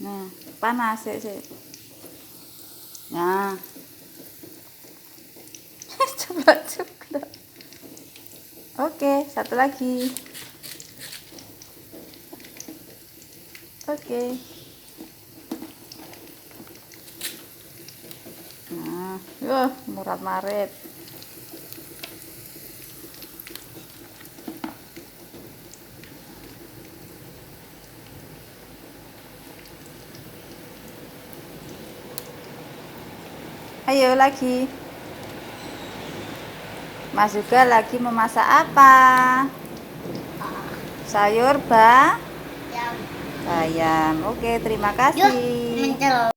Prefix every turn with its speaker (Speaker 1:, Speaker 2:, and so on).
Speaker 1: Nah, panas sih. Nah. Coba. Oke, satu lagi. Oke. Nah, murat-marit. Ayo lagi. Mas juga lagi memasak apa? Sayur bayam. Oke, terima kasih.